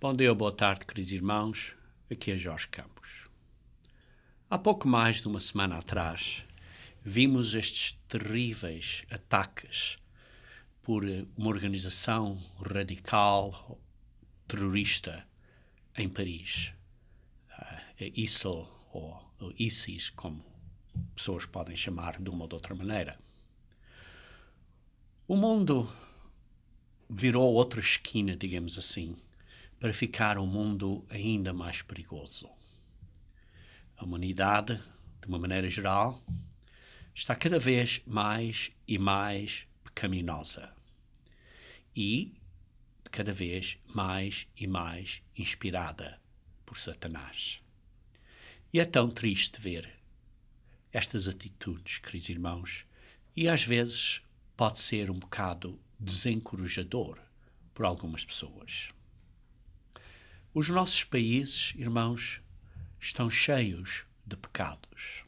Bom dia ou boa tarde, queridos irmãos. Aqui é Jorge Campos. Há pouco mais de uma semana atrás, vimos estes terríveis ataques por uma organização radical terrorista em Paris. A ISIL, ou ISIS, como pessoas podem chamar de uma ou de outra maneira. O mundo virou outra esquina, digamos assim, para ficar um mundo ainda mais perigoso. A humanidade, de uma maneira geral, está cada vez mais e mais pecaminosa e cada vez mais e mais inspirada por Satanás. E é tão triste ver estas atitudes, queridos irmãos, e às vezes pode ser um bocado desencorajador por algumas pessoas. Os nossos países, irmãos, estão cheios de pecados.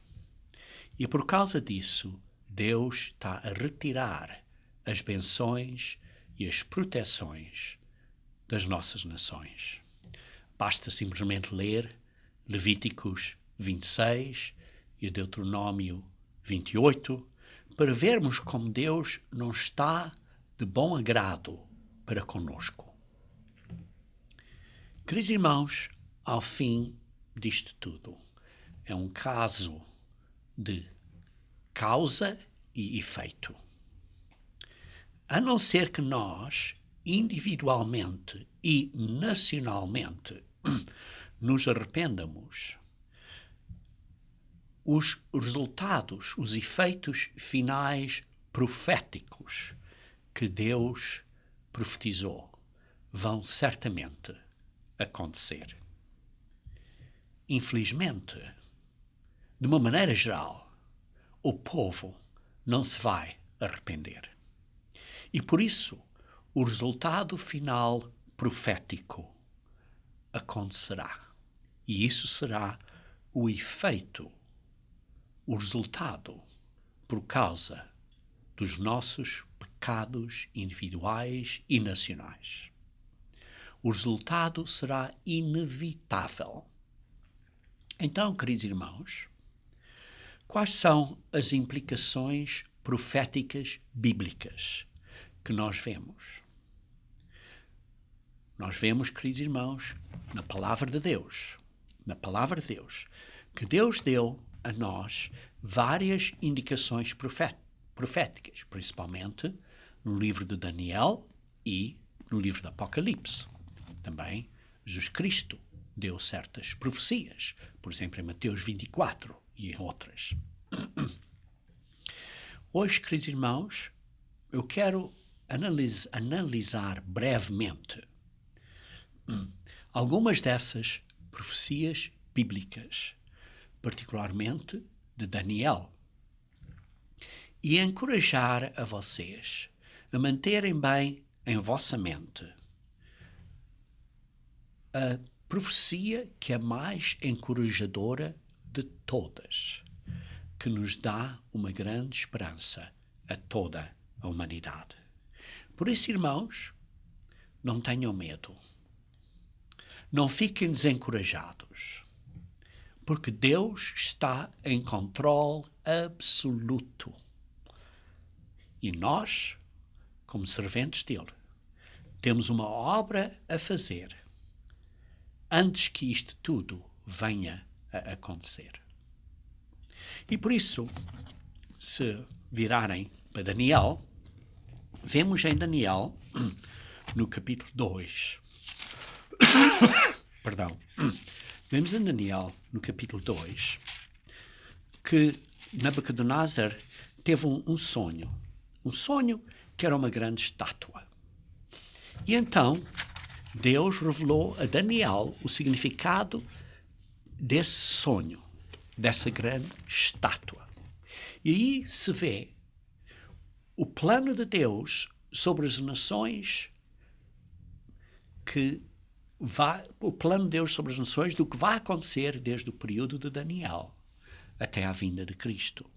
E por causa disso, Deus está a retirar as benções e as proteções das nossas nações. Basta simplesmente ler Levíticos 26 e Deuteronômio 28 para vermos como Deus não está de bom agrado para conosco. Queridos irmãos, ao fim disto tudo, é um caso de causa e efeito. A não ser que nós, individualmente e nacionalmente, nos arrependamos, os resultados, os efeitos finais proféticos que Deus profetizou vão certamente acontecer. Infelizmente, de uma maneira geral, o povo não se vai arrepender. E por isso, o resultado final profético acontecerá. E isso será o efeito, o resultado, por causa dos nossos pecados individuais e nacionais. O resultado será inevitável. Então, queridos irmãos, quais são as implicações proféticas bíblicas que nós vemos? Nós vemos, queridos irmãos, na palavra de Deus, que Deus deu a nós várias indicações proféticas, principalmente no livro de Daniel e no livro do Apocalipse. Também Jesus Cristo deu certas profecias, por exemplo, em Mateus 24 e em outras. Hoje, queridos irmãos, eu quero analisar brevemente algumas dessas profecias bíblicas, particularmente de Daniel, e encorajar a vocês a manterem bem em vossa mente a profecia que é mais encorajadora de todas, que nos dá uma grande esperança a toda a humanidade. Por isso, irmãos, não tenham medo. Não fiquem desencorajados, porque Deus está em controle absoluto. E nós, como serventes dele, temos uma obra a fazer antes que isto tudo venha a acontecer. E por isso, se virarem para Daniel, vemos em Daniel, no capítulo 2, vemos em Daniel, no capítulo 2, que Nabucodonosor teve um sonho que era uma grande estátua. E então, Deus revelou a Daniel o significado desse sonho, dessa grande estátua. E aí se vê o plano de Deus sobre as nações do que vai acontecer desde o período de Daniel até à vinda de Cristo.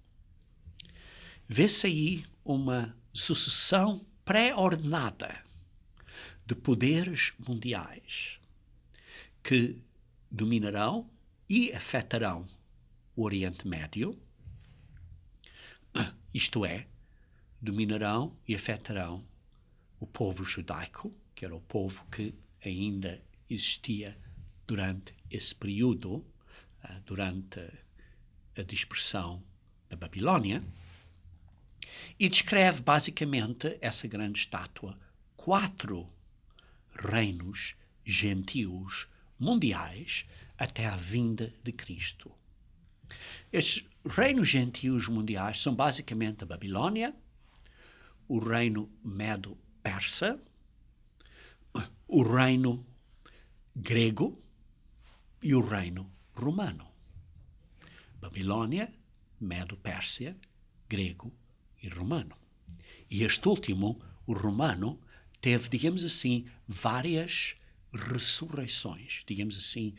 Vê-se aí uma sucessão pré-ordenada de poderes mundiais que dominarão e afetarão o Oriente Médio, isto é, dominarão e afetarão o povo judaico, que era o povo que ainda existia durante esse período, durante a dispersão da Babilônia, e descreve basicamente essa grande estátua 4 reinos gentios mundiais até à vinda de Cristo. Estes reinos gentios mundiais são basicamente a Babilônia, o reino Medo-Persa, o reino grego e o reino romano. Babilônia, Medo-Pérsia, grego e romano. E este último, o romano, teve, digamos assim, várias ressurreições, digamos assim,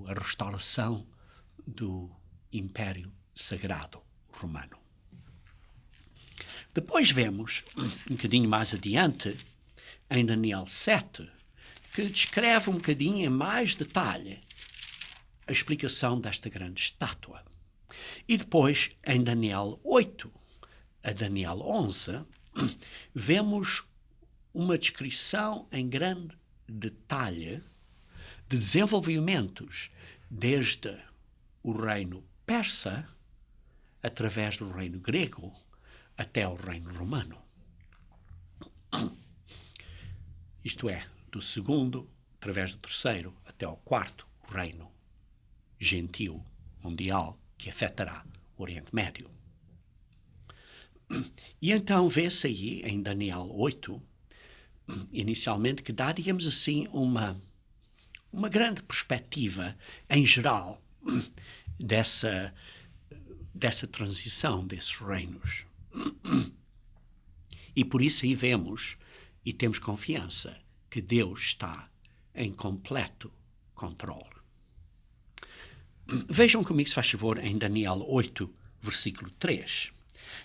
a restauração do Império Sagrado Romano. Depois vemos, um bocadinho mais adiante, em Daniel 7, que descreve um bocadinho em mais detalhe a explicação desta grande estátua. E depois, em Daniel 8 a Daniel 11, vemos uma descrição em grande detalhe de desenvolvimentos desde o reino persa, através do reino grego, até o reino romano. Isto é, do segundo, através do terceiro, até ao quarto reino gentio mundial, que afetará o Oriente Médio. E então vê-se aí, em Daniel 8, inicialmente, que dá, digamos assim, uma grande perspectiva, em geral, dessa transição desses reinos. E por isso aí vemos e temos confiança que Deus está em completo controle. Vejam comigo, se faz favor, em Daniel 8, versículo 3.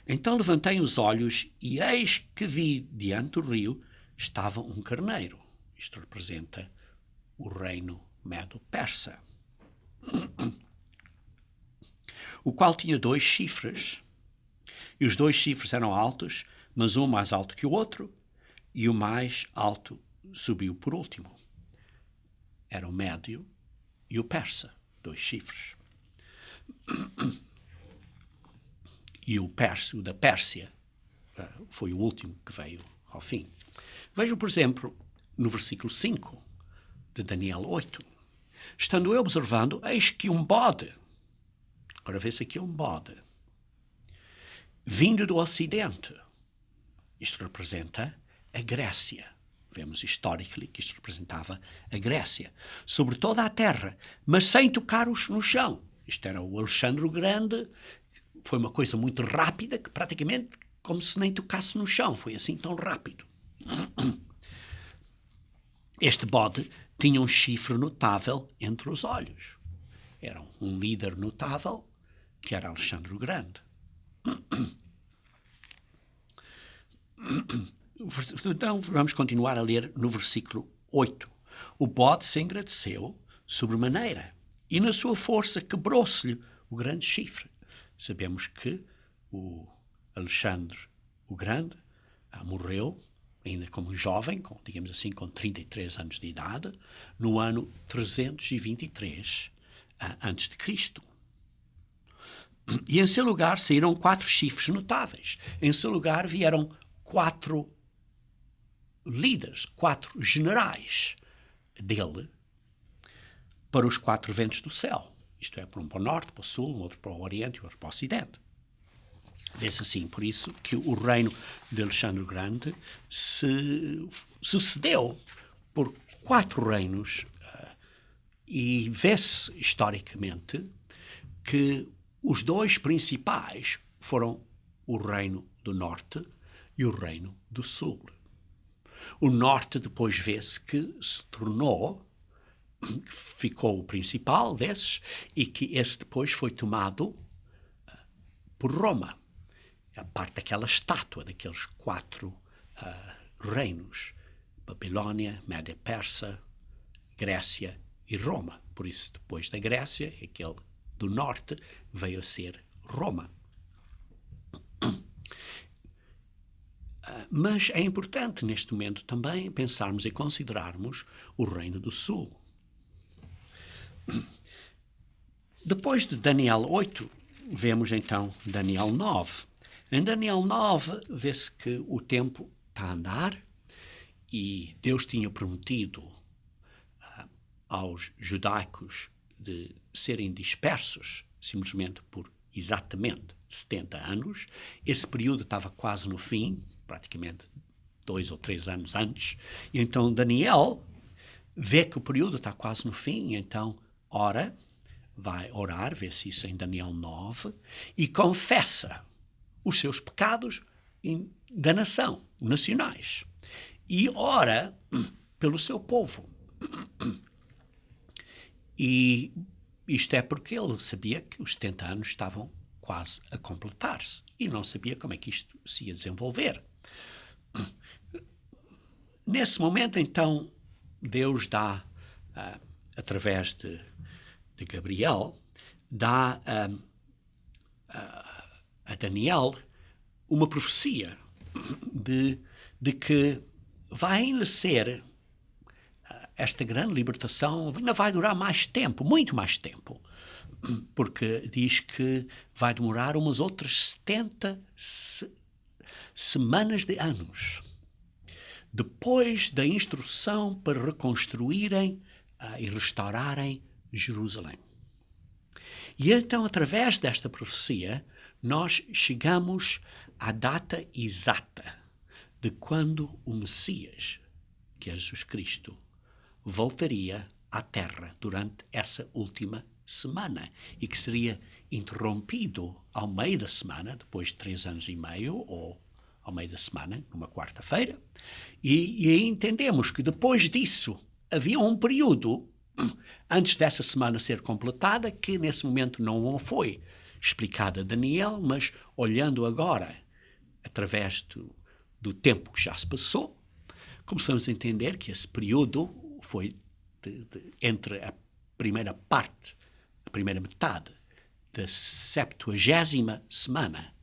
Então levantei os olhos e eis que vi diante do rio estava um carneiro. Isto representa o reino Medo-Persa, o qual tinha 2 chifres, e os 2 chifres eram altos, mas um mais alto que o outro, e o mais alto subiu por último. Era o Médio e o Persa, 2 chifres. E o da Pérsia foi o último que veio ao fim. Vejam, por exemplo, no versículo 5 de Daniel 8. Estando eu observando, eis que um bode, agora vê-se aqui um bode, vindo do ocidente. Isto representa a Grécia. Vemos historicamente que isto representava a Grécia. Sobre toda a terra, mas sem tocar-os no chão. Isto era o Alexandre o Grande. Foi uma coisa muito rápida, que praticamente como se nem tocasse no chão. Foi assim tão rápido. Este bode tinha um chifre notável entre os olhos. Era um líder notável, que era Alexandre o Grande. Então, vamos continuar a ler no versículo 8. O bode se engrandeceu sobremaneira, e na sua força quebrou-se-lhe o grande chifre. Sabemos que o Alexandre o Grande morreu, ainda como jovem, digamos assim, com 33 anos de idade, no ano 323 antes de Cristo. E em seu lugar saíram 4 chifres notáveis. Em seu lugar vieram 4 líderes, 4 generais dele, para os 4 ventos do céu. Isto é, para um para o norte, para o sul, um outro para o oriente e outro para o ocidente. Vê-se assim, por isso, que o reino de Alexandre o Grande se sucedeu por 4 reinos e vê-se, historicamente, que os 2 principais foram o reino do norte e o reino do sul. O norte depois vê-se que se tornou, ficou o principal desses, e que esse depois foi tomado por Roma. A parte daquela estátua, daqueles 4 reinos: Babilônia, Média Persa, Grécia e Roma. Por isso, depois da Grécia, aquele do norte veio a ser Roma. Mas é importante, neste momento, também pensarmos e considerarmos o Reino do Sul. Depois de Daniel 8, vemos então Daniel 9. Em Daniel 9, vê-se que o tempo está a andar e Deus tinha prometido aos judaicos de serem dispersos simplesmente por exatamente 70 anos. Esse período estava quase no fim, praticamente 2 ou 3 anos antes. E então Daniel vê que o período está quase no fim, e então ora, vai orar, vê-se isso em Daniel 9, e confessa os seus pecados da nação, nacionais. E ora pelo seu povo. E isto é porque ele sabia que os 70 anos estavam quase a completar-se e não sabia como é que isto se ia desenvolver. Nesse momento, então, Deus dá, através de Gabriel, dá a Daniel uma profecia de que vai ainda ser esta grande libertação, ainda vai durar mais tempo, muito mais tempo, porque diz que vai demorar umas outras 70 semanas de anos, depois da instrução para reconstruírem e restaurarem Jerusalém. E então, através desta profecia, nós chegamos à data exata de quando o Messias, que é Jesus Cristo, voltaria à Terra durante essa última semana e que seria interrompido ao meio da semana, depois de 3 anos e meio, ou ao meio da semana, numa quarta-feira, e aí entendemos que depois disso havia um período antes dessa semana ser completada, que nesse momento não foi explicado a Daniel, mas olhando agora, através do tempo que já se passou, começamos a entender que esse período foi entre a primeira parte, a primeira metade da 70ª semana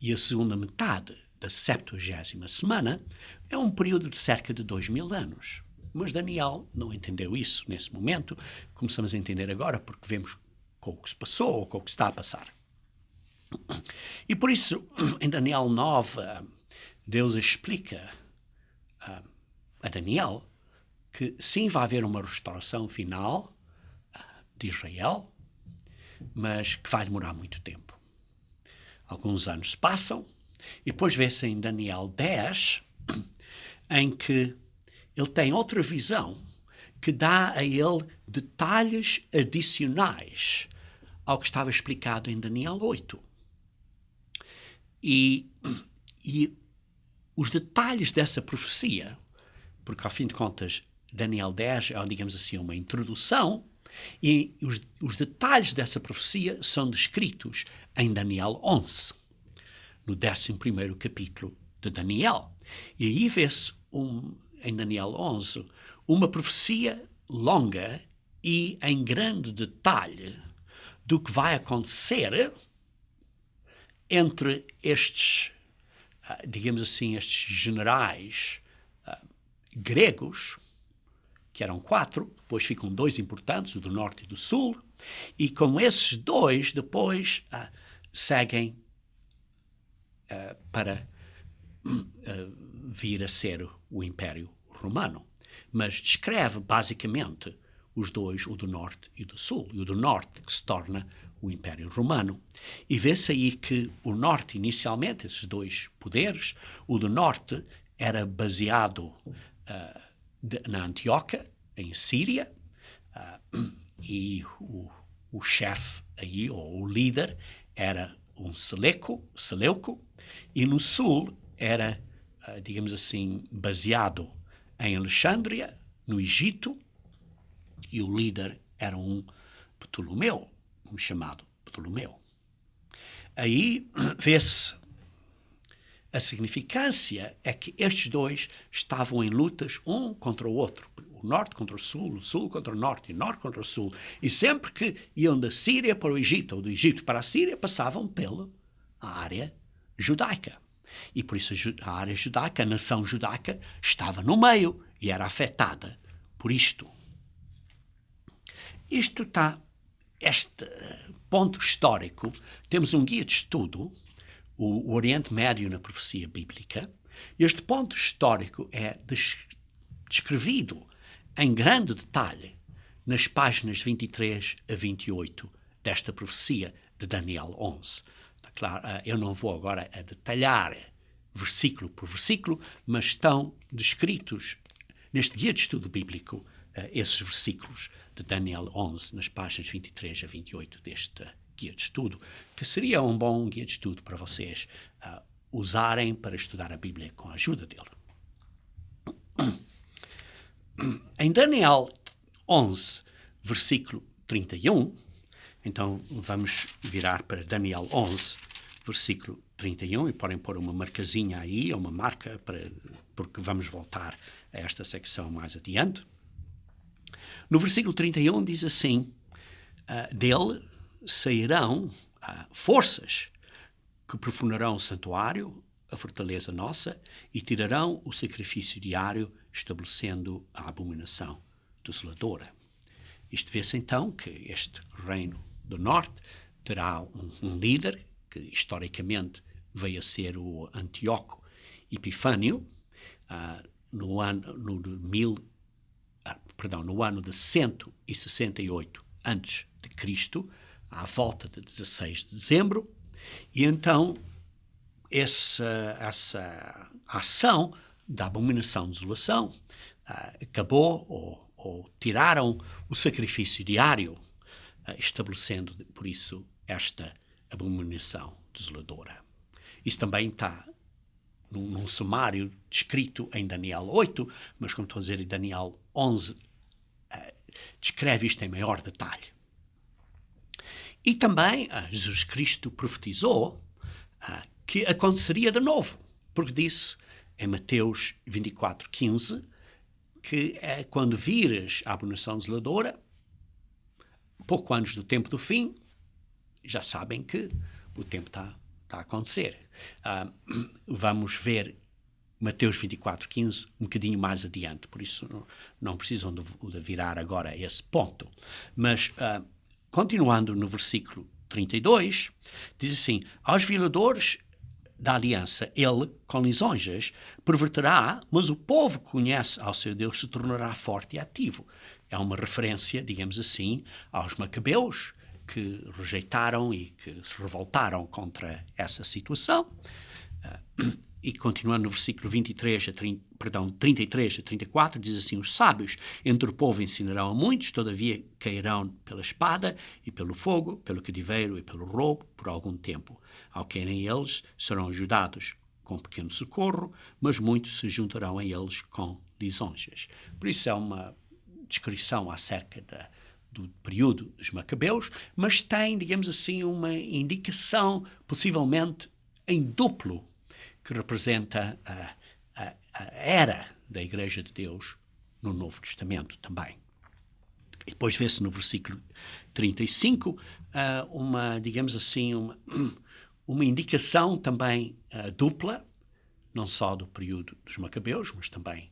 e a segunda metade da 70ª semana, é um período de cerca de 2000 anos. Mas Daniel não entendeu isso nesse momento. Começamos a entender agora porque vemos com o que se passou ou com o que está a passar. E por isso, em Daniel 9, Deus explica a Daniel que sim, vai haver uma restauração final de Israel, mas que vai demorar muito tempo. Alguns anos se passam e depois vê-se em Daniel 10 em que ele tem outra visão que dá a ele detalhes adicionais ao que estava explicado em Daniel 8. E os detalhes dessa profecia, porque ao fim de contas Daniel 10 é, digamos assim, uma introdução, e os detalhes dessa profecia são descritos em Daniel 11, no 11º capítulo de Daniel. E aí vê-se em Daniel 11, uma profecia longa e em grande detalhe do que vai acontecer entre estes, digamos assim, estes generais gregos, que eram 4, depois ficam 2 importantes, o do norte e do sul, e com esses 2 depois seguem para vir a ser o Império Romano. Mas descreve basicamente os 2, o do norte e do sul, e o do norte que se torna o Império Romano. E vê-se aí que o norte, inicialmente, esses 2 poderes, o do norte era baseado na Antioquia, em Síria, e o chefe aí, ou o líder, era um Seleuco, e no sul era, digamos assim, baseado em Alexandria, no Egito, e o líder era um Ptolomeu, um chamado Ptolomeu. Aí vê-se a significância é que estes 2 estavam em lutas um contra o outro. o norte contra o sul contra o norte e o norte contra o sul. E sempre que iam da Síria para o Egito ou do Egito para a Síria, passavam pela área judaica. E por isso a área judaica, a nação judaica, estava no meio e era afetada por isto. Este ponto histórico, temos um guia de estudo, o Oriente Médio na profecia bíblica. Este ponto histórico é descrevido em grande detalhe nas páginas 23 a 28 desta profecia de Daniel 11. Está claro, eu não vou agora a detalhar versículo por versículo, mas estão descritos neste guia de estudo bíblico esses versículos de Daniel 11 nas páginas 23 a 28 deste guia de estudo, que seria um bom guia de estudo para vocês usarem para estudar a Bíblia com a ajuda dele. Em Daniel 11, versículo 31, então vamos virar para Daniel 11, versículo 31, e podem pôr uma marcazinha aí, ou uma marca, porque vamos voltar a esta secção mais adiante. No versículo 31 diz assim, dele sairão forças que profanarão o santuário, a fortaleza nossa, e tirarão o sacrifício diário, estabelecendo a abominação desoladora. Isto vê-se então que este reino do norte terá um líder, que historicamente veio a ser o Antíoco Epifânio, no ano de 168 a.C., à volta de 16 de dezembro, e então essa ação da abominação de desolação acabou, ou tiraram o sacrifício diário, estabelecendo, por isso, esta abominação desoladora. Isso também está num sumário descrito em Daniel 8, mas, como estou a dizer, em Daniel 11 descreve isto em maior detalhe. E também Jesus Cristo profetizou que aconteceria de novo, porque disse em Mateus 24:15 que quando vires a abominação desoladora, pouco antes do tempo do fim, já sabem que o tempo está a acontecer. Vamos ver Mateus 24:15 um bocadinho mais adiante, por isso não precisam de virar agora a esse ponto. Mas, continuando no versículo 32, diz assim, aos violadores da aliança, ele, com lisonjas, perverterá, mas o povo que conhece ao seu Deus se tornará forte e ativo. É uma referência, digamos assim, aos macabeus, que rejeitaram e que se revoltaram contra essa situação. E continuando no versículo 33 a 34, diz assim, os sábios entre o povo ensinarão a muitos, todavia cairão pela espada e pelo fogo, pelo cativeiro e pelo roubo por algum tempo. Ao caírem eles, serão ajudados com pequeno socorro, mas muitos se juntarão a eles com lisonjas. Por isso é uma descrição acerca do período dos macabeus, mas tem, digamos assim, uma indicação, possivelmente em duplo, que representa a era da Igreja de Deus no Novo Testamento também. E depois vê-se no versículo 35 digamos assim, uma indicação também dupla, não só do período dos macabeus, mas também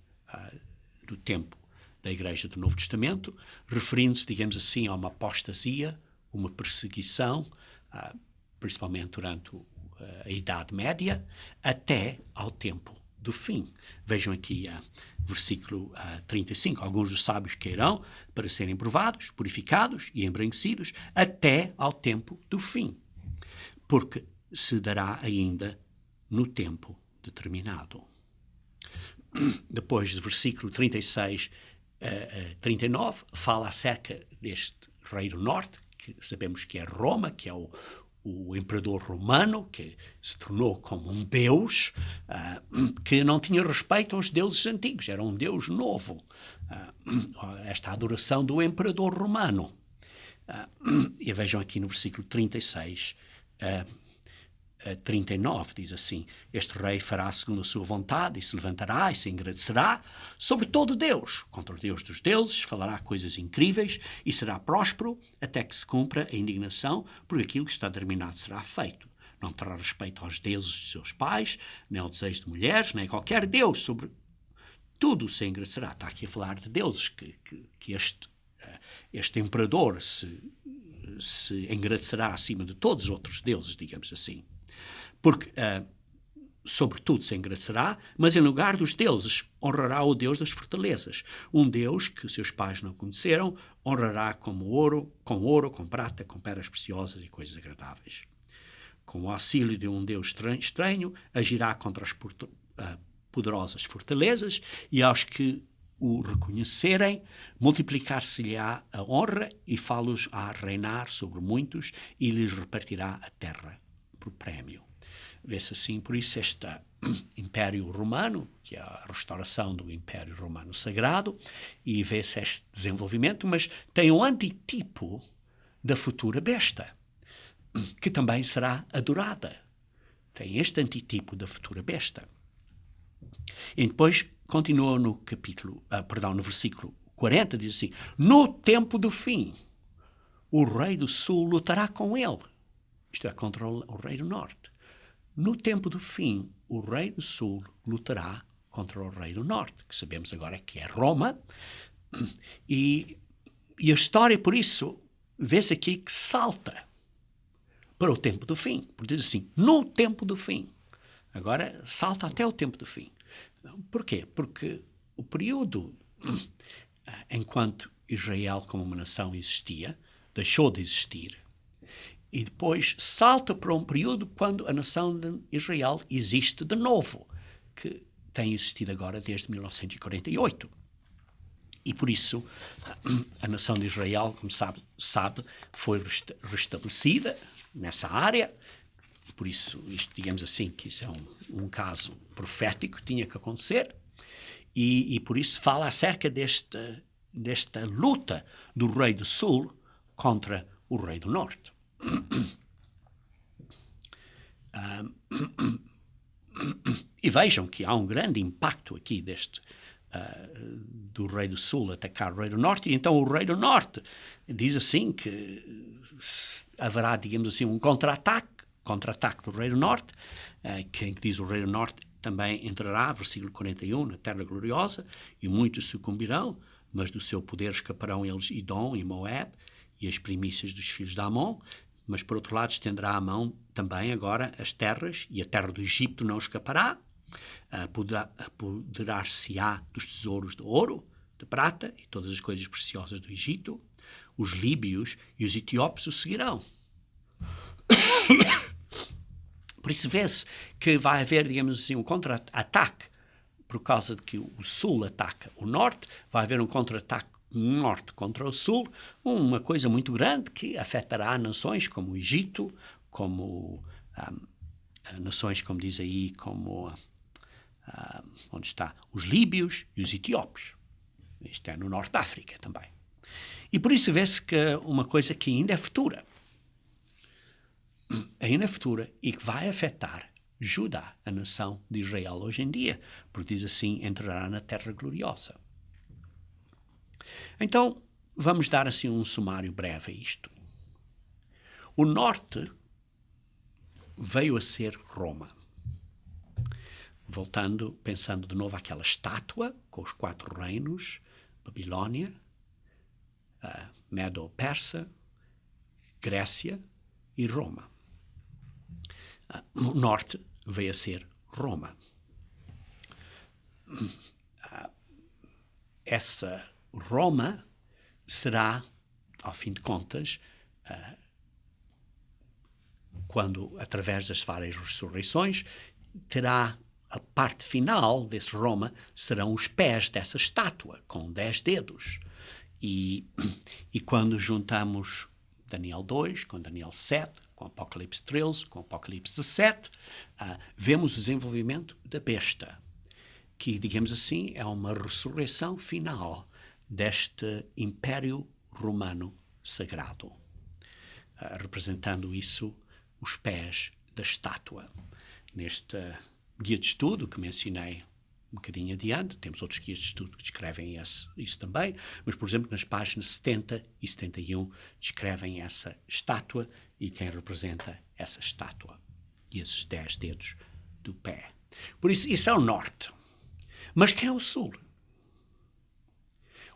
do tempo da Igreja do Novo Testamento, referindo-se, digamos assim, a uma apostasia, uma perseguição, principalmente durante a Idade Média, até ao tempo do fim. Vejam aqui versículo 35. Alguns dos sábios cairão para serem provados, purificados e embranquecidos até ao tempo do fim, porque se dará ainda no tempo determinado. Depois do versículo 36 a 39, fala acerca deste rei do norte, que sabemos que é Roma, que é o imperador romano, que se tornou como um deus, que não tinha respeito aos deuses antigos, era um deus novo. Esta adoração do imperador romano. E vejam aqui no versículo 36, 39 diz assim: este rei fará segundo a sua vontade e se levantará e se engrandecerá sobre todo Deus, contra o Deus dos deuses, falará coisas incríveis e será próspero até que se cumpra a indignação, porque aquilo que está determinado será feito. Não terá respeito aos deuses de seus pais, nem ao desejo de mulheres, nem a qualquer deus, sobre tudo se engrandecerá. Está aqui a falar de deuses, que este imperador se engrandecerá acima de todos os outros deuses, digamos assim. Porque, sobretudo, se engrandecerá, mas em lugar dos deuses, honrará o Deus das fortalezas. Um Deus que seus pais não conheceram, honrará com ouro, com prata, com pedras preciosas e coisas agradáveis. Com o auxílio de um Deus estranho, agirá contra as poderosas fortalezas, e aos que o reconhecerem, multiplicar-se-lhe-á a honra e fá-los a reinar sobre muitos e lhes repartirá a terra por prémio. Vê-se assim, por isso, este Império Romano, que é a restauração do Império Romano Sagrado, e vê-se este desenvolvimento, mas tem um antitipo da futura besta, que também será adorada. Tem este antitipo da futura besta. E depois continua no no versículo 40, diz assim: no tempo do fim, o rei do sul lutará com ele. Isto é, contra o rei do norte. No tempo do fim, o rei do sul lutará contra o rei do norte, que sabemos agora que é Roma. E a história, por isso, vê-se aqui que salta para o tempo do fim. Porque diz assim, no tempo do fim. Agora salta até o tempo do fim. Porquê? Porque o período enquanto Israel como uma nação existia, deixou de existir, e depois salta para um período quando a nação de Israel existe de novo, que tem existido agora desde 1948. E por isso a nação de Israel, como sabe foi restabelecida nessa área. Por isso, isto, digamos assim, que isso é um caso profético que tinha que acontecer. E por isso fala acerca desta luta do rei do sul contra o rei do norte. E vejam que há um grande impacto aqui do rei do sul atacar o rei do norte, e então o rei do norte diz assim que haverá, digamos assim, um contra-ataque do rei do norte, que diz o rei do norte também entrará, versículo 41, na terra gloriosa, e muitos sucumbirão, mas do seu poder escaparão eles Edom e Moab e as primícias dos filhos de Amon. Mas, por outro lado, estenderá a mão também agora as terras, e a terra do Egito não escapará. Apoderar-se-á dos tesouros de ouro, de prata e todas as coisas preciosas do Egito. Os líbios e os etiópios o seguirão. Por isso vê-se que vai haver, digamos assim, um contra-ataque, por causa de que o sul ataca o norte, vai haver um contra-ataque norte contra o sul, uma coisa muito grande que afetará nações como o Egito, como nações, como diz aí, como onde está os líbios e os etiópios. Isto é no norte da África também. E por isso vê-se que é uma coisa que ainda é futura, e que vai afetar Judá, a nação de Israel hoje em dia, porque diz assim, entrará na terra gloriosa. Então, vamos dar assim um sumário breve a isto. O norte veio a ser Roma. Voltando, pensando de novo àquela estátua com os 4 reinos, Babilônia, Medo-Persa, Grécia e Roma. O norte veio a ser Roma. Essa Roma será, ao fim de contas, quando, através das várias ressurreições, terá a parte final desse Roma, serão os pés dessa estátua, com 10 dedos. E quando juntamos Daniel 2 com Daniel 7, com Apocalipse 13, com Apocalipse 17, vemos o desenvolvimento da besta, que, digamos assim, é uma ressurreição final deste Império Romano Sagrado, representando isso, os pés da estátua. Neste guia de estudo que mencionei um bocadinho adiante, temos outros guias de estudo que descrevem isso também, mas, por exemplo, nas páginas 70 e 71 descrevem essa estátua e quem representa essa estátua e esses 10 dedos do pé. Por isso é o norte. Mas quem é o sul?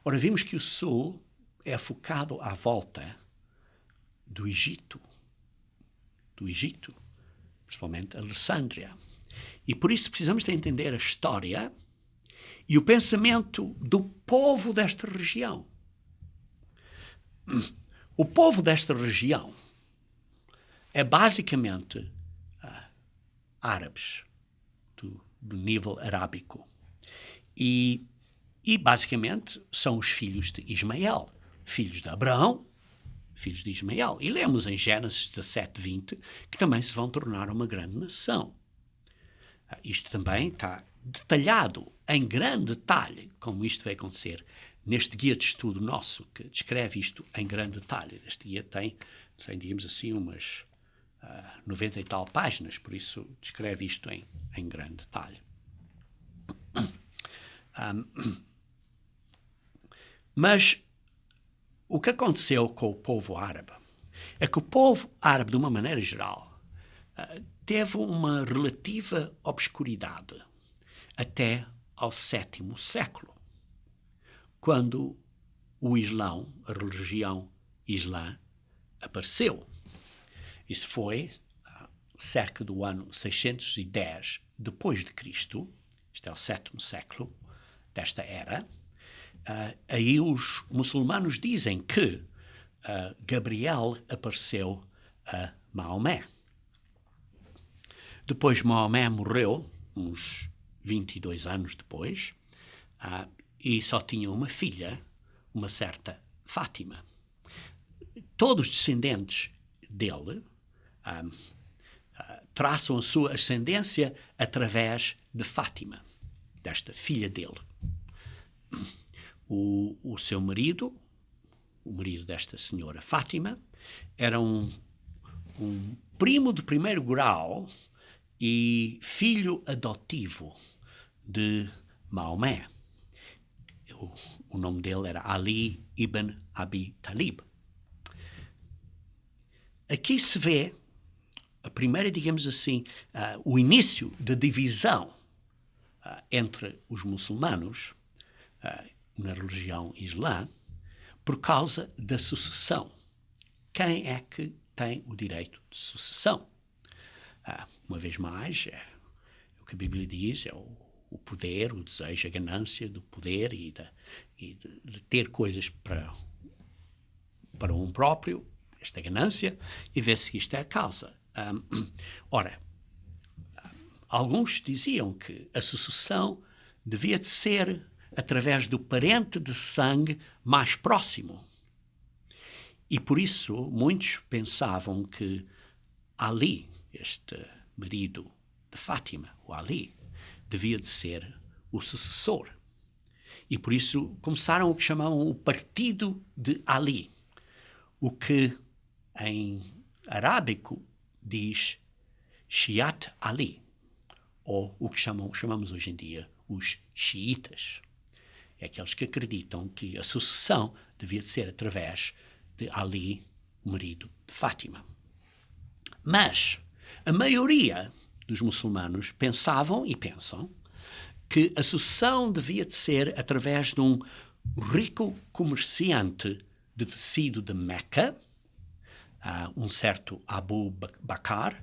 Ora, vimos que o sul é focado à volta do Egito, principalmente Alessandria. E por isso precisamos de entender a história e o pensamento do povo desta região. O povo desta região é basicamente árabes, do nível arábico. E basicamente são os filhos de Ismael, filhos de Abraão, filhos de Ismael. E lemos em Gênesis 17:20 que também se vão tornar uma grande nação. Isto também está detalhado em grande detalhe, como isto vai acontecer neste guia de estudo nosso, que descreve isto em grande detalhe. Este guia tem digamos assim, umas 90 e tal páginas, por isso descreve isto em grande detalhe. Mas o que aconteceu com o povo árabe é que o povo árabe, de uma maneira geral, teve uma relativa obscuridade até ao sétimo século, quando o Islão, a religião islã, apareceu. Isso foi cerca do ano 610 depois de Cristo, isto é o sétimo século desta era. Aí os muçulmanos dizem que Gabriel apareceu a Maomé. Depois Maomé morreu, uns 22 anos depois, e só tinha uma filha, uma certa Fátima. Todos os descendentes dele traçam a sua ascendência através de Fátima, desta filha dele. O seu marido, o marido desta senhora Fátima, era um primo de primeiro grau e filho adotivo de Maomé. O nome dele era Ali ibn Abi Talib. Aqui se vê a primeira, digamos assim, o início da divisão entre os muçulmanos na religião islã por causa da sucessão. Quem é que tem o direito de sucessão? Uma vez mais, o que a Bíblia diz é o poder, o desejo, a ganância do poder e de ter coisas para um próprio, esta ganância, e ver se isto é a causa. Ora, alguns diziam que a sucessão devia de ser através do parente de sangue mais próximo. E por isso muitos pensavam que Ali, este marido de Fátima, o Ali, devia de ser o sucessor. E por isso começaram o que chamavam o Partido de Ali, o que em arábico diz Shiat Ali, ou o que chamamos hoje em dia os xiitas. É aqueles que acreditam que a sucessão devia de ser através de Ali, o marido de Fátima. Mas a maioria dos muçulmanos pensavam e pensam que a sucessão devia de ser através de um rico comerciante de tecido de Meca, um certo Abu Bakr,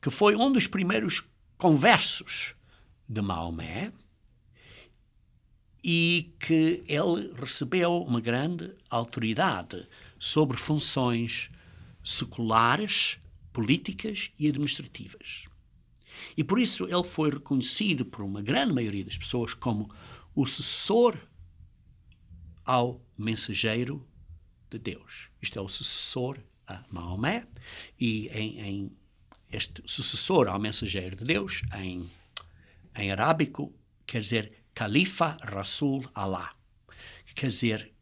que foi um dos primeiros conversos de Maomé e que ele recebeu uma grande autoridade sobre funções seculares, políticas e administrativas. E por isso ele foi reconhecido por uma grande maioria das pessoas como o sucessor ao mensageiro de Deus. Isto é o sucessor a Maomé, e este sucessor ao mensageiro de Deus, em arábico, quer dizer Califa Rasul Allah. Quer dizer,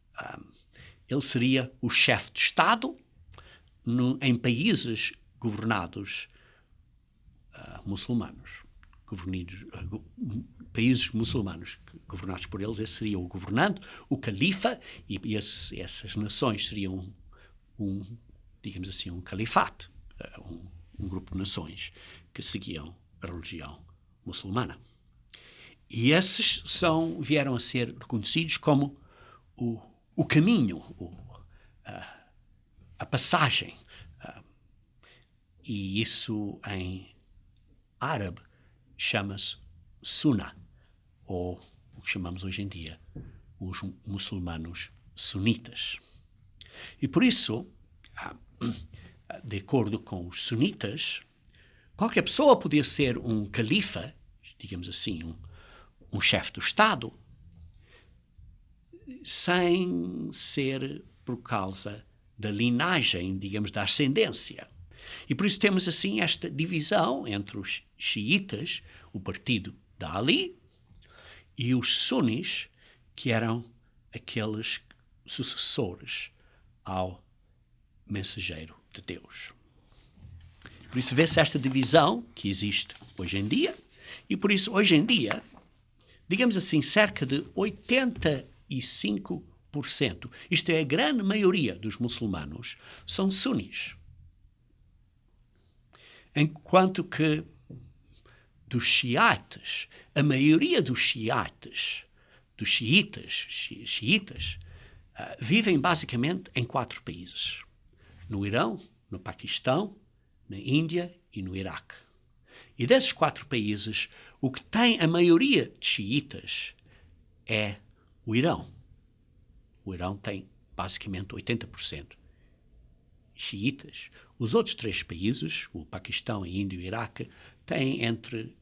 ele seria o chefe de Estado em países governados muçulmanos, países muçulmanos governados por eles. Esse seria o governante, o califa, e essas nações seriam digamos assim, um califato, um grupo de nações que seguiam a religião muçulmana. E esses vieram a ser reconhecidos como o caminho, a passagem. E isso em árabe chama-se Sunnah, ou o que chamamos hoje em dia os muçulmanos sunitas. E por isso, de acordo com os sunitas, qualquer pessoa podia ser um califa, digamos assim, um chefe do Estado, sem ser por causa da linhagem, digamos, da ascendência. E por isso temos assim esta divisão entre os xiitas, o partido de Ali, e os sunis, que eram aqueles sucessores ao mensageiro de Deus. Por isso vê-se esta divisão que existe hoje em dia, e por isso hoje em dia, digamos assim, cerca de 85%, isto é, a grande maioria dos muçulmanos, são sunis. Enquanto que dos xiitas, a maioria dos xiitas, vivem basicamente em 4 países. No Irão, no Paquistão, na Índia e no Iraque. E desses 4 países, o que tem a maioria de xiitas é o Irão. O Irão tem basicamente 80% xiitas. Os outros 3 países, o Paquistão, a Índia e o Iraque, têm entre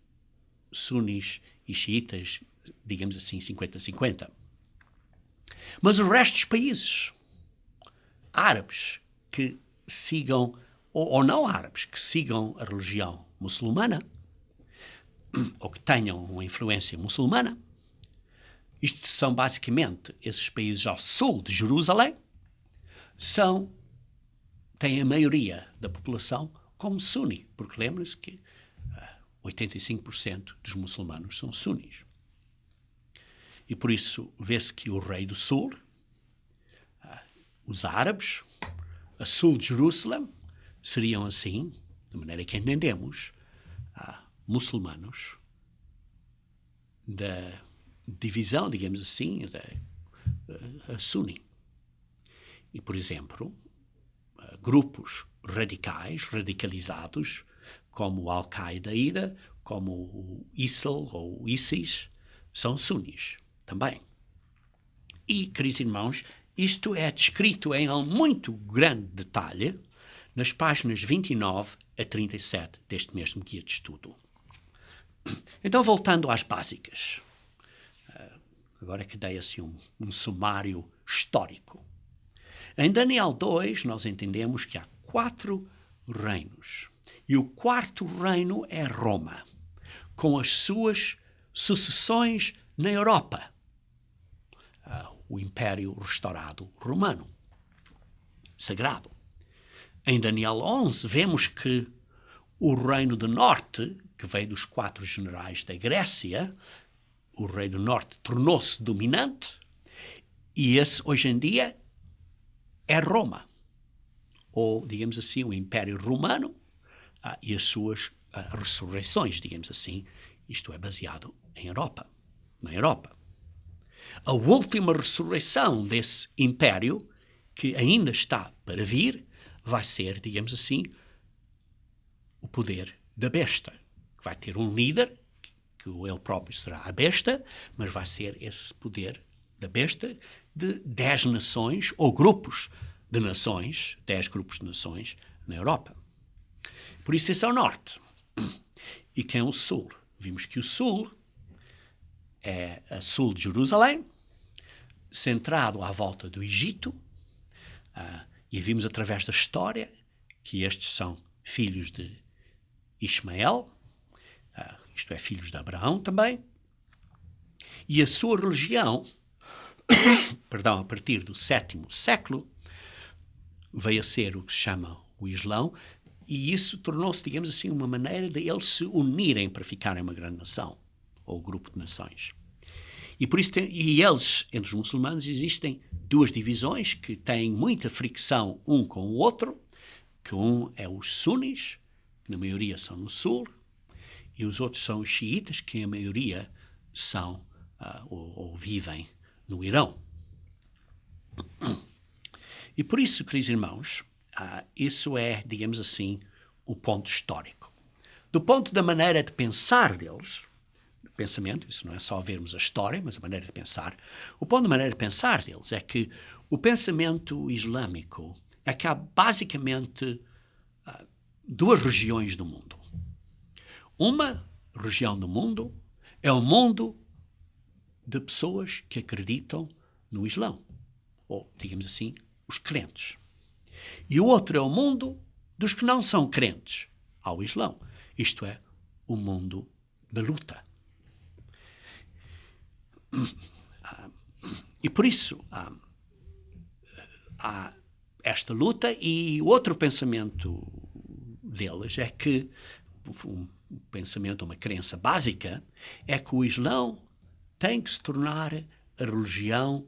sunis e xiitas, digamos assim, 50-50. Mas o resto dos países árabes que sigam, ou não árabes, que sigam a religião muçulmana, ou que tenham uma influência muçulmana, isto são basicamente esses países ao sul de Jerusalém, têm a maioria da população como suni, porque lembre-se que 85% dos muçulmanos são sunis. E por isso vê-se que o rei do sul, os árabes, a sul de Jerusalém, seriam assim, da maneira que entendemos, muçulmanos da divisão, digamos assim, da Sunni. E, por exemplo, grupos radicalizados, como o Al-Qaeda, como o ISIL ou o ISIS, são sunnis também. E, queridos irmãos, isto é descrito em muito grande detalhe nas páginas 29 a 37 deste mesmo guia de estudo. Então, voltando às básicas. Agora que dei assim um sumário histórico. Em Daniel 2, nós entendemos que há 4 reinos. E o 4º reino é Roma, com as suas sucessões na Europa. O Império Restaurado Romano, sagrado. Em Daniel 11, vemos que o Reino do Norte, que veio dos 4 generais da Grécia, o Rei do Norte tornou-se dominante, e esse, hoje em dia, é Roma. Ou, digamos assim, o Império Romano e as suas ressurreições, digamos assim. Isto é baseado na Europa. A última ressurreição desse império, que ainda está para vir, vai ser, digamos assim, o poder da besta. Vai ter um líder, que ele próprio será a besta, mas vai ser esse poder da besta de 10 nações, ou grupos de nações, 10 grupos de nações na Europa. Por isso esse é o norte. E quem é o sul? Vimos que o sul é a sul de Jerusalém, centrado à volta do Egito, e vimos através da história que estes são filhos de Ismael, isto é, filhos de Abraão também, e a sua religião, a partir do 7º século, veio a ser o que se chama o Islão, E isso tornou-se, digamos assim, uma maneira de eles se unirem para ficarem uma grande nação, ou grupo de nações. E por isso, eles, entre os muçulmanos, existem duas divisões que têm muita fricção um com o outro, que um é os sunis, que na maioria são no sul, e os outros são os xiitas, que a maioria são ou vivem no Irão. E por isso, queridos irmãos, isso é, digamos assim, o ponto histórico. Do ponto da maneira de pensar deles, pensamento, isso não é só vermos a história, mas a maneira de pensar. O ponto da maneira de pensar deles é que o pensamento islâmico é que há basicamente duas regiões do mundo. Uma região do mundo é o mundo de pessoas que acreditam no Islão, ou, digamos assim, os crentes. E o outro é o mundo dos que não são crentes ao Islão, isto é, o mundo da luta. E por isso há esta luta, e o outro pensamento deles é que, um pensamento, uma crença básica, é que o Islão tem que se tornar a religião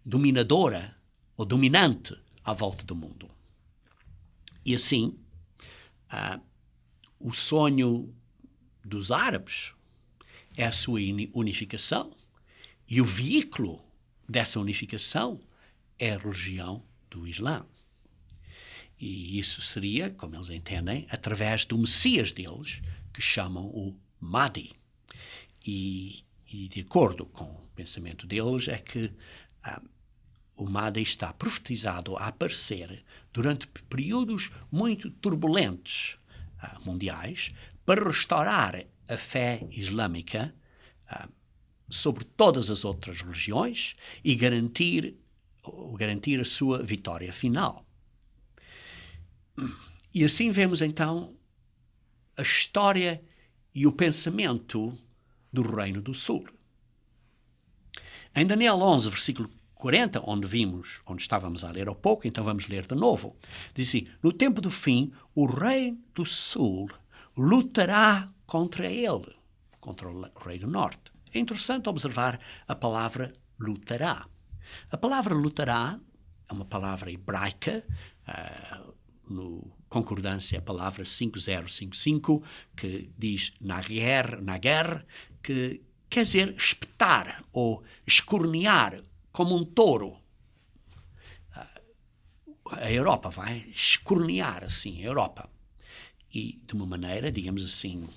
dominadora ou dominante à volta do mundo. E assim, o sonho dos árabes é a sua unificação, e o veículo dessa unificação é a religião do Islã. E isso seria, como eles entendem, através do Messias deles, que chamam o Mahdi. E de acordo com o pensamento deles, é que o Mahdi está profetizado a aparecer durante períodos muito turbulentos mundiais para restaurar a fé islâmica sobre todas as outras religiões e garantir a sua vitória final. E assim vemos então a história e o pensamento do Reino do Sul. Em Daniel 11, versículo 40, onde estávamos a ler há pouco, então vamos ler de novo. Diz assim: no tempo do fim, o Reino do Sul lutará contra ele, contra o Rei do Norte. É interessante observar a palavra lutará. A palavra lutará é uma palavra hebraica, no concordância a palavra 5055, que diz nager, que quer dizer espetar ou escornear como um touro. A Europa vai escornear assim a Europa. E de uma maneira, digamos assim,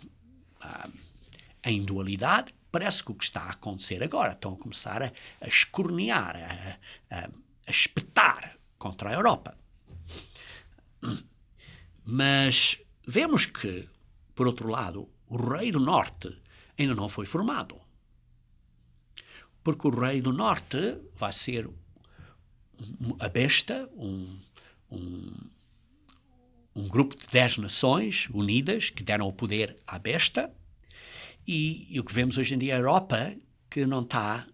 em dualidade, parece que o que está a acontecer agora, estão a começar a escornear, a espetar contra a Europa. Mas vemos que, por outro lado, o Rei do Norte ainda não foi formado. Porque o Rei do Norte vai ser a besta, um grupo de 10 nações unidas que deram o poder à besta, e o que vemos hoje em dia é a Europa que não está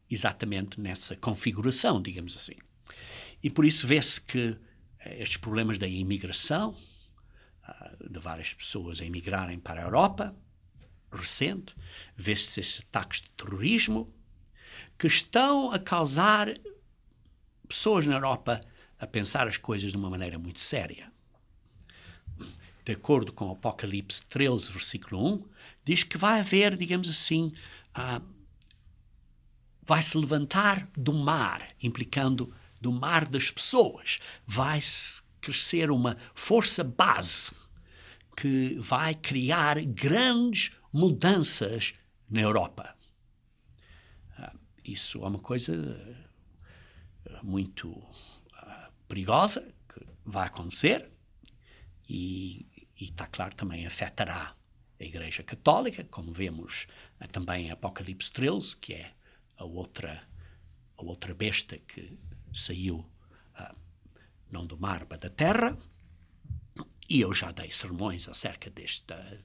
exatamente nessa configuração, digamos assim. E por isso vê-se que estes problemas da imigração, de várias pessoas a emigrarem para a Europa, recente, vê-se esses ataques de terrorismo, que estão a causar pessoas na Europa a pensar as coisas de uma maneira muito séria. De acordo com o Apocalipse 13, versículo 1, diz que vai haver, digamos assim, vai-se levantar do mar, implicando do mar das pessoas. Vai-se crescer uma força base que vai criar grandes mudanças na Europa. Isso é uma coisa muito perigosa que vai acontecer e está claro também afetará a Igreja Católica, como vemos também em Apocalipse 13, que é a outra besta que saiu não do mar, mas da terra. E eu já dei sermões acerca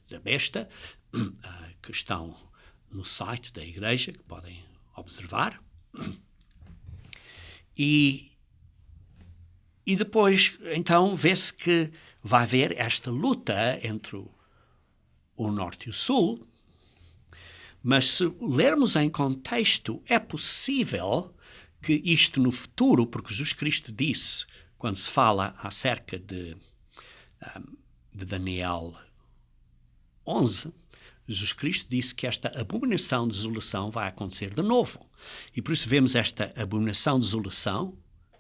da besta, que estão no site da Igreja, que podem observar. E depois, então, vê-se que vai haver esta luta entre o norte e o sul, mas se lermos em contexto, é possível que isto no futuro, porque Jesus Cristo disse, quando se fala acerca de Daniel 11, Jesus Cristo disse que esta abominação de desolação vai acontecer de novo. E por isso vemos esta abominação de desolação,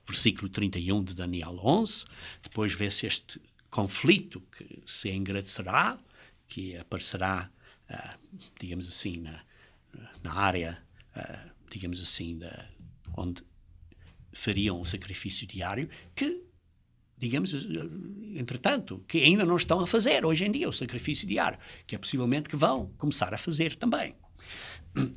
versículo 31 de Daniel 11, depois vê-se este conflito que se engrandecerá, que aparecerá, digamos assim, na área, digamos assim, onde fariam o sacrifício diário, que, digamos, entretanto, que ainda não estão a fazer hoje em dia o sacrifício diário, que é possivelmente que vão começar a fazer também.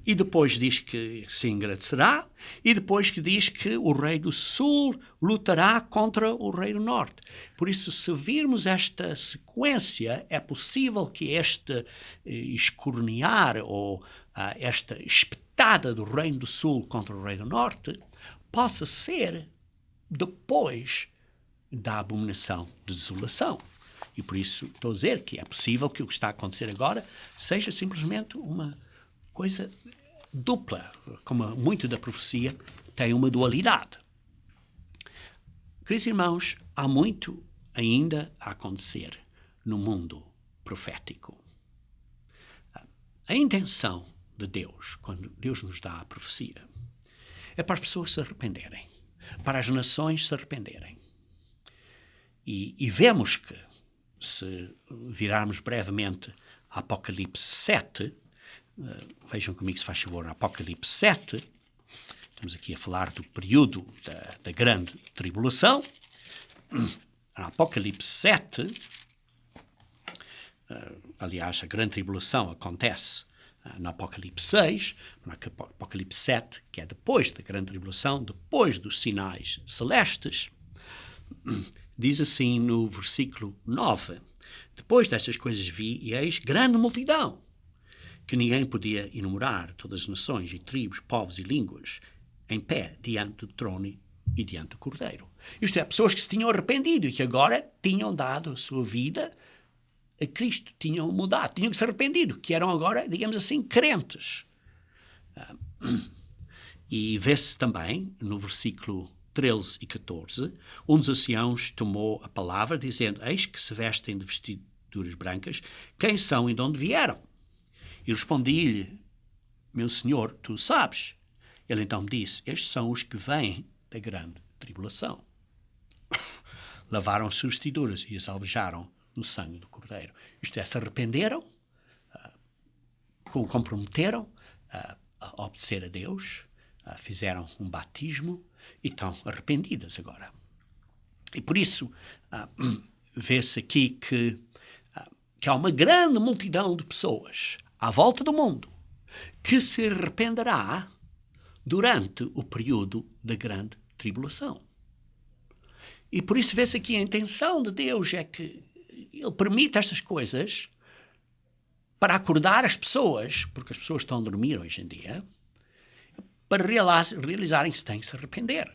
E depois diz que se engrandecerá, e depois que diz que o rei do sul lutará contra o rei do norte. Por isso, se virmos esta sequência, é possível que este escornear ou esta espetada do reino do sul contra o rei do norte possa ser depois da abominação de desolação. E por isso estou a dizer que é possível que o que está a acontecer agora seja simplesmente uma coisa dupla, como muito da profecia tem uma dualidade. Queridos irmãos, há muito ainda a acontecer no mundo profético. A intenção de Deus, quando Deus nos dá a profecia, é para as pessoas se arrependerem, para as nações se arrependerem. E vemos que, se virarmos brevemente a Apocalipse 7, vejam comigo se faz favor, Apocalipse 7, estamos aqui a falar do período da grande tribulação. Apocalipse 7, aliás, a grande tribulação acontece no Apocalipse 6, no Apocalipse 7, que é depois da grande tribulação, depois dos sinais celestes, diz assim no versículo 9, depois destas coisas vi, e eis grande multidão, que ninguém podia enumerar, todas as nações e tribos, povos e línguas, em pé diante do trono e diante do Cordeiro. Isto é, pessoas que se tinham arrependido e que agora tinham dado a sua vida a Cristo, tinham mudado, tinham se arrependido, que eram agora, digamos assim, crentes. E vê-se também, no versículo 13 e 14, um dos anciãos tomou a palavra, dizendo, eis que se vestem de vestiduras brancas, quem são e de onde vieram? E respondi-lhe, meu senhor, tu sabes. Ele então me disse, estes são os que vêm da grande tribulação. Lavaram as suas vestiduras e as alvejaram no sangue do Cordeiro. Isto é, se arrependeram, comprometeram a obedecer a Deus, fizeram um batismo e estão arrependidas agora. E por isso vê-se aqui que há uma grande multidão de pessoas à volta do mundo que se arrependerá durante o período da grande tribulação. E por isso vê-se aqui a intenção de Deus é que Ele permite estas coisas para acordar as pessoas, porque as pessoas estão a dormir hoje em dia, para realizarem que se têm que se arrepender.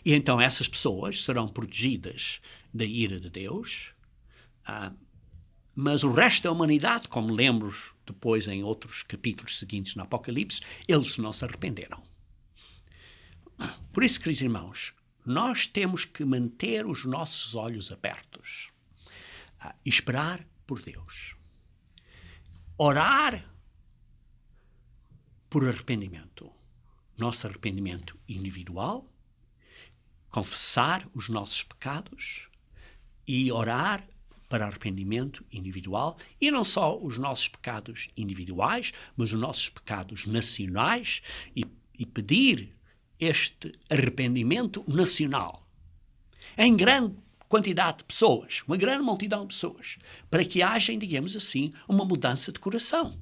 E então essas pessoas serão protegidas da ira de Deus, mas o resto da humanidade, como lemos depois em outros capítulos seguintes no Apocalipse, eles não se arrependeram. Por isso, queridos irmãos, nós temos que manter os nossos olhos abertos, esperar por Deus, orar por arrependimento, nosso arrependimento individual, confessar os nossos pecados e orar para arrependimento individual, e não só os nossos pecados individuais, mas os nossos pecados nacionais, e pedir este arrependimento nacional em grande quantidade de pessoas, uma grande multidão de pessoas, para que haja, digamos assim, uma mudança de coração.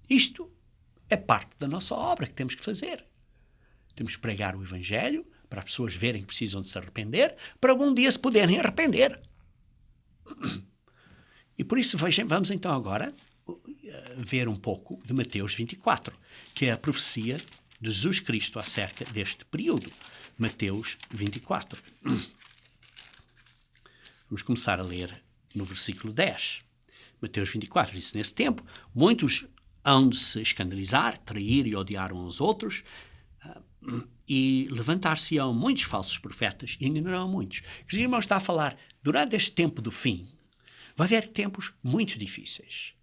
Isto é parte da nossa obra que temos que fazer. Temos que pregar o Evangelho para as pessoas verem que precisam de se arrepender, para algum dia se poderem arrepender. E por isso vamos então agora ver um pouco de Mateus 24, que é a profecia de Jesus Cristo acerca deste período. Mateus 24. Vamos começar a ler no versículo 10. Mateus 24 diz: nesse tempo, muitos hão de se escandalizar, trair e odiar uns aos outros, e levantar-se-ão muitos falsos profetas e enganarão muitos. Os irmãos, está a falar, durante este tempo do fim, vai haver tempos muito difíceis.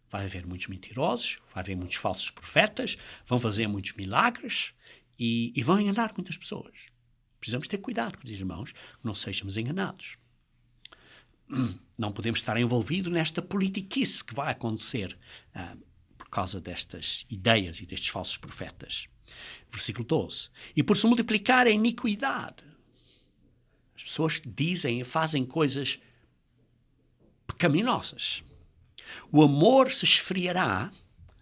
Vai haver muitos mentirosos, vai haver muitos falsos profetas, vão fazer muitos milagres e vão enganar muitas pessoas. Precisamos ter cuidado, queridos irmãos, que não sejamos enganados. Não podemos estar envolvidos nesta politiquice que vai acontecer por causa destas ideias e destes falsos profetas. Versículo 12. E por se multiplicar a iniquidade, as pessoas dizem e fazem coisas pecaminosas, o amor se esfriará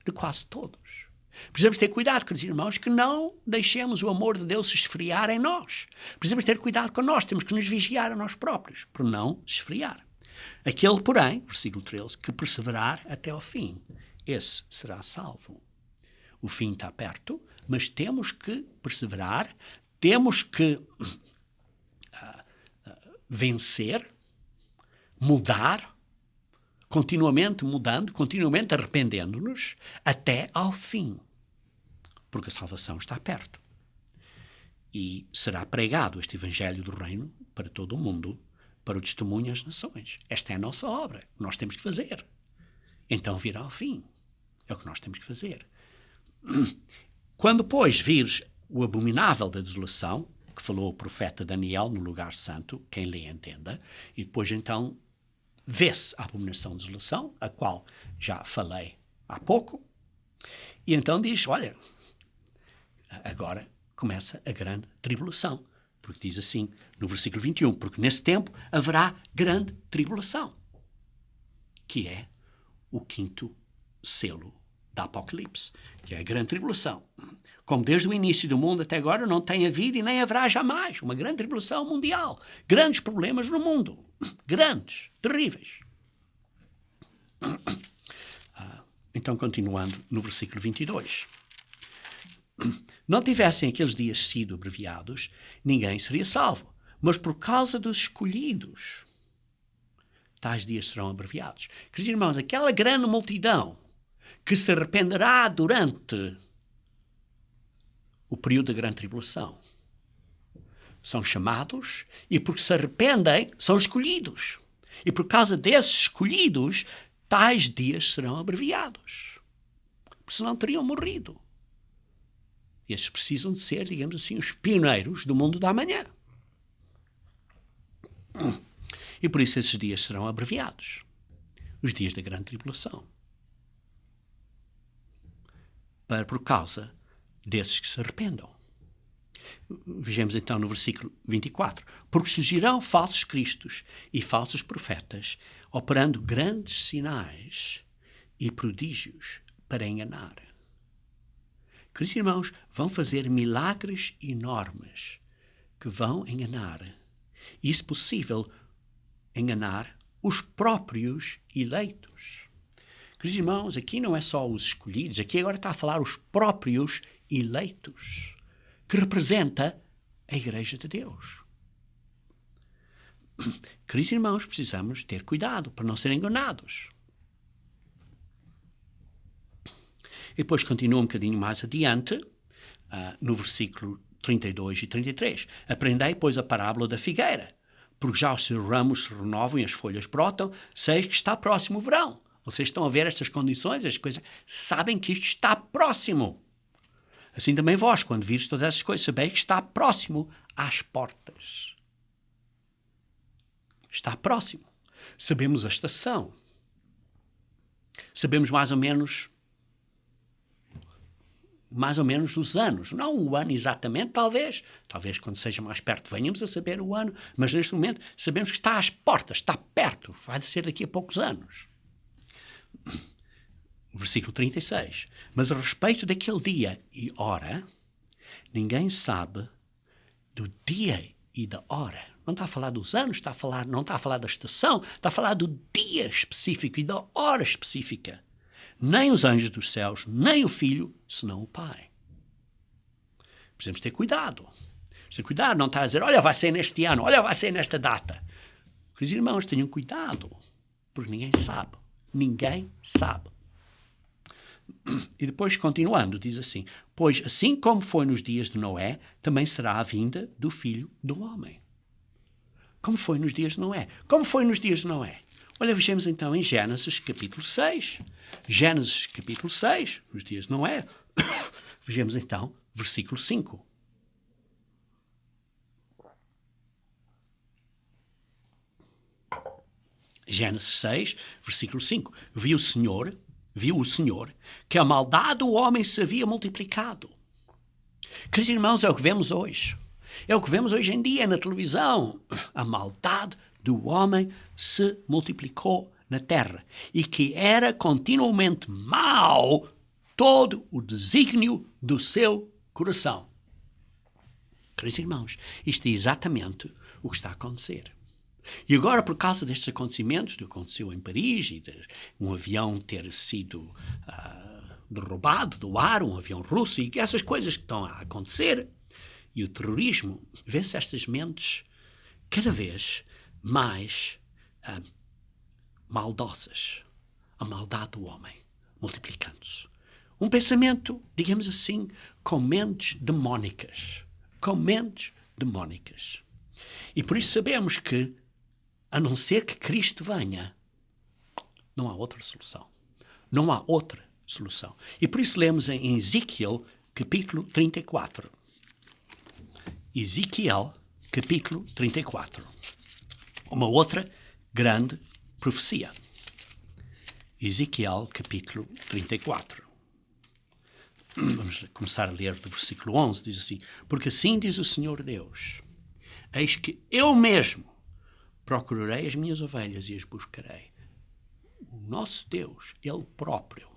de quase todos. Precisamos ter cuidado, queridos irmãos, que não deixemos o amor de Deus se esfriar em nós. Precisamos ter cuidado com nós, temos que nos vigiar a nós próprios, para não esfriar. Aquele, porém, versículo 13, que perseverar até ao fim, esse será salvo. O fim está perto, mas temos que perseverar, temos que vencer, mudar, continuamente mudando, continuamente arrependendo-nos, até ao fim. Porque a salvação está perto. E será pregado este Evangelho do Reino para todo o mundo, para o testemunho às nações. Esta é a nossa obra, nós temos que fazer. Então virá ao fim. É o que nós temos que fazer. Quando, pois, vires o abominável da desolação, que falou o profeta Daniel no lugar santo, quem lê entenda, e depois então vê-se a abominação de desolação, a qual já falei há pouco, e então diz, olha, agora começa a grande tribulação, porque diz assim, no versículo 21, porque nesse tempo haverá grande tribulação, que é o quinto selo da Apocalipse, que é a grande tribulação. Como desde o início do mundo até agora não tem havido e nem haverá jamais uma grande tribulação mundial. Grandes problemas no mundo. Grandes, terríveis. Então, continuando no versículo 22. Não tivessem aqueles dias sido abreviados, ninguém seria salvo. Mas por causa dos escolhidos, tais dias serão abreviados. Queridos irmãos, aquela grande multidão que se arrependerá durante o período da grande tribulação são chamados e porque se arrependem são escolhidos. E por causa desses escolhidos, tais dias serão abreviados. Porque senão teriam morrido. E esses precisam de ser, digamos assim, os pioneiros do mundo da manhã. E por isso esses dias serão abreviados. Os dias da grande tribulação. Por causa desses que se arrependam. Vejamos então no versículo 24. Porque surgirão falsos cristos e falsos profetas, operando grandes sinais e prodígios para enganar. Queridos irmãos, vão fazer milagres enormes que vão enganar. E, se possível, enganar os próprios eleitos. Queridos irmãos, aqui não é só os escolhidos, aqui agora está a falar os próprios eleitos, que representa a Igreja de Deus. Queridos irmãos, precisamos ter cuidado para não serem enganados. E depois continua um bocadinho mais adiante, no versículo 32 e 33. Aprendei, pois, a parábola da figueira, porque já os seus ramos se renovam e as folhas brotam, seis que está próximo o verão. Vocês estão a ver estas condições, as coisas, sabem que isto está próximo. Assim também vós, quando vires todas essas coisas, sabeis que está próximo às portas. Está próximo. Sabemos a estação. Sabemos mais ou menos os anos. Não o ano exatamente, talvez quando seja mais perto venhamos a saber o ano, mas neste momento sabemos que está às portas, está perto, vai ser daqui a poucos anos. Versículo 36. Mas a respeito daquele dia e hora, ninguém sabe do dia e da hora. Não está a falar dos anos, não está a falar da estação, está a falar do dia específico e da hora específica. Nem os anjos dos céus, nem o Filho, senão o Pai. Precisamos ter cuidado. Se cuidado, não está a dizer, olha, vai ser neste ano, olha, vai ser nesta data. Queridos irmãos, tenham cuidado, porque ninguém sabe. Ninguém sabe. E depois, continuando, diz assim, pois assim como foi nos dias de Noé, também será a vinda do Filho do Homem. Como foi nos dias de Noé? Como foi nos dias de Noé? Olha, vejamos então em Gênesis capítulo 6. Gênesis capítulo 6, nos dias de Noé. Vejamos então, versículo 5. Gênesis 6, versículo 5. Viu o Senhor que a maldade do homem se havia multiplicado. Queridos irmãos, é o que vemos hoje. É o que vemos hoje em dia na televisão. A maldade do homem se multiplicou na terra e que era continuamente mau todo o desígnio do seu coração. Queridos irmãos, isto é exatamente o que está a acontecer. E agora, por causa destes acontecimentos, do que aconteceu em Paris e de um avião ter sido derrubado do ar, um avião russo, e essas coisas que estão a acontecer, e o terrorismo, vê-se estas mentes cada vez mais maldosas. A maldade do homem multiplicando-se. Um pensamento, digamos assim, com mentes demónicas. Com mentes demónicas. E por isso sabemos que, a não ser que Cristo venha, não há outra solução. Não há outra solução. E por isso lemos em Ezequiel, capítulo 34. Ezequiel, capítulo 34. Uma outra grande profecia. Ezequiel, capítulo 34. Vamos começar a ler do versículo 11. Diz assim, porque assim diz o Senhor Deus, eis que eu mesmo procurarei as minhas ovelhas e as buscarei. O nosso Deus, Ele próprio,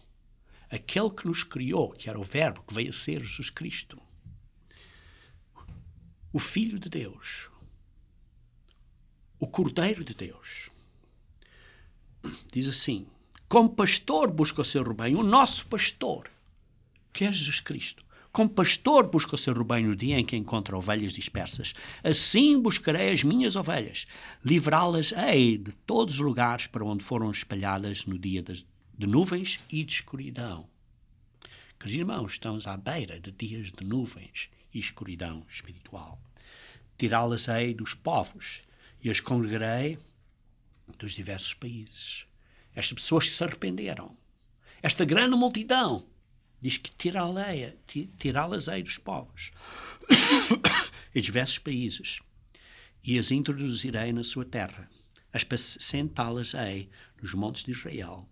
aquele que nos criou, que era o Verbo, que veio a ser Jesus Cristo, o Filho de Deus, o Cordeiro de Deus, diz assim, como pastor busca o seu rebanho, o nosso pastor, que é Jesus Cristo, como pastor busca o seu rebanho no dia em que encontra ovelhas dispersas, assim buscarei as minhas ovelhas, livrá-las-ei de todos os lugares para onde foram espalhadas no dia de nuvens e de escuridão. Queridos irmãos, estamos à beira de dias de nuvens e escuridão espiritual. Tirá-las-ei dos povos e as congregarei dos diversos países. Estas pessoas que se arrependeram, esta grande multidão, diz que tirá-las-ei dos povos e diversos países e as introduzirei na sua terra, apacentá-las-ei nos montes de Israel,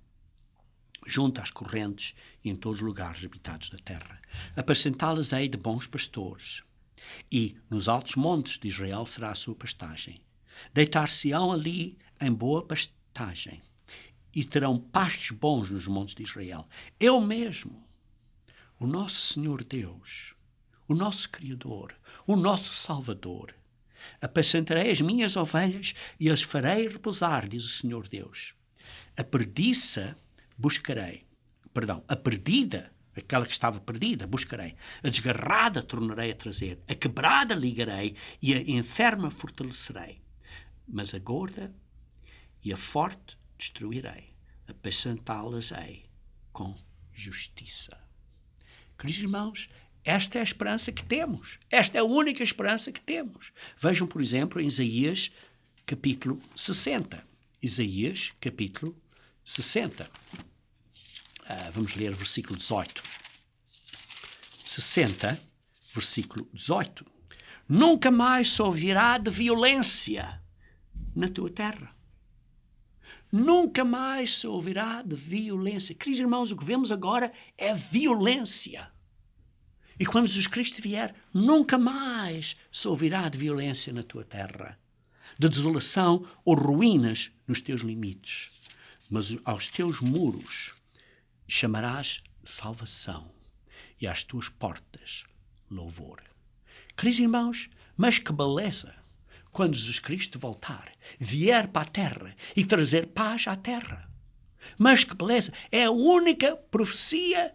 junto às correntes e em todos os lugares habitados da terra. Apacentá-las-ei de bons pastores e nos altos montes de Israel será a sua pastagem. Deitar-se-ão ali em boa pastagem e terão pastos bons nos montes de Israel. Eu mesmo, o nosso Senhor Deus, o nosso Criador, o nosso Salvador, apacentarei as minhas ovelhas e as farei repousar, diz o Senhor Deus. A perdida, aquela que estava perdida, buscarei. A desgarrada tornarei a trazer. A quebrada ligarei e a enferma fortalecerei. Mas a gorda e a forte destruirei. Apacentá-las-ei com justiça. Queridos irmãos, esta é a esperança que temos. Esta é a única esperança que temos. Vejam, por exemplo, em Isaías, capítulo 60. Isaías, capítulo 60. Vamos ler versículo 18. 60, versículo 18. Nunca mais se ouvirá de violência na tua terra. Nunca mais se ouvirá de violência. Queridos irmãos, o que vemos agora é violência. E quando Jesus Cristo vier, nunca mais se ouvirá de violência na tua terra, de desolação ou ruínas nos teus limites. Mas aos teus muros chamarás salvação e às tuas portas louvor. Queridos irmãos, mas que beleza quando Jesus Cristo voltar, vier para a terra e trazer paz à terra. Mas que beleza, é a única profecia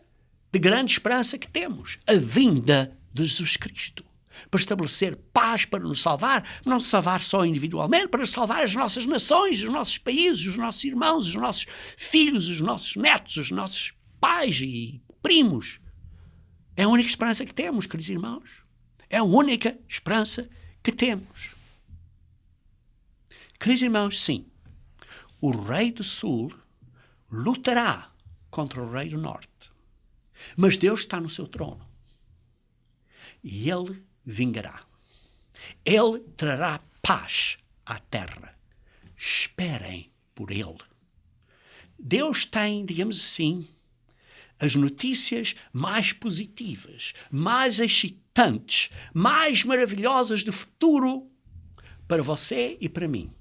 de grande esperança que temos, a vinda de Jesus Cristo. para estabelecer paz, para nos salvar, não salvar só individualmente, para salvar as nossas nações, os nossos países, os nossos irmãos, os nossos filhos, os nossos netos, os nossos pais e primos. É a única esperança que temos, queridos irmãos. É a única esperança que temos. Queridos irmãos, sim, o rei do sul lutará contra o rei do norte. Mas Deus está no seu trono. E ele vingará. Ele trará paz à terra. Esperem por ele. Deus tem, digamos assim, as notícias mais positivas, mais excitantes, mais maravilhosas do futuro para você e para mim.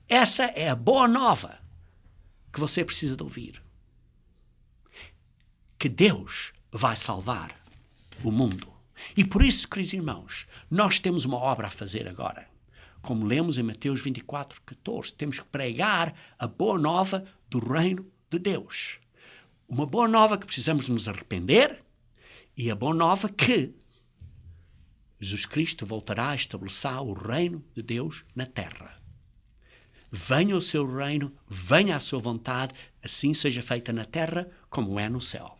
Essa é a boa nova que você precisa de ouvir. Que Deus vai salvar o mundo. E por isso, queridos irmãos, nós temos uma obra a fazer agora. Como lemos em Mateus 24:14, temos que pregar a boa nova do reino de Deus. Uma boa nova que precisamos nos arrepender e a boa nova que Jesus Cristo voltará a estabelecer o reino de Deus na terra. Venha o seu reino, venha a sua vontade, assim seja feita na terra como é no céu.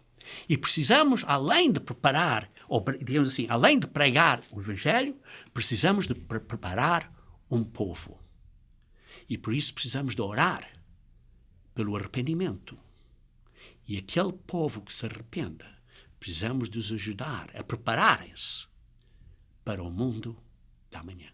E precisamos, além de preparar, ou digamos assim, além de pregar o Evangelho, precisamos de preparar um povo. E por isso precisamos de orar pelo arrependimento. E aquele povo que se arrependa, precisamos de os ajudar a prepararem-se para o mundo da manhã.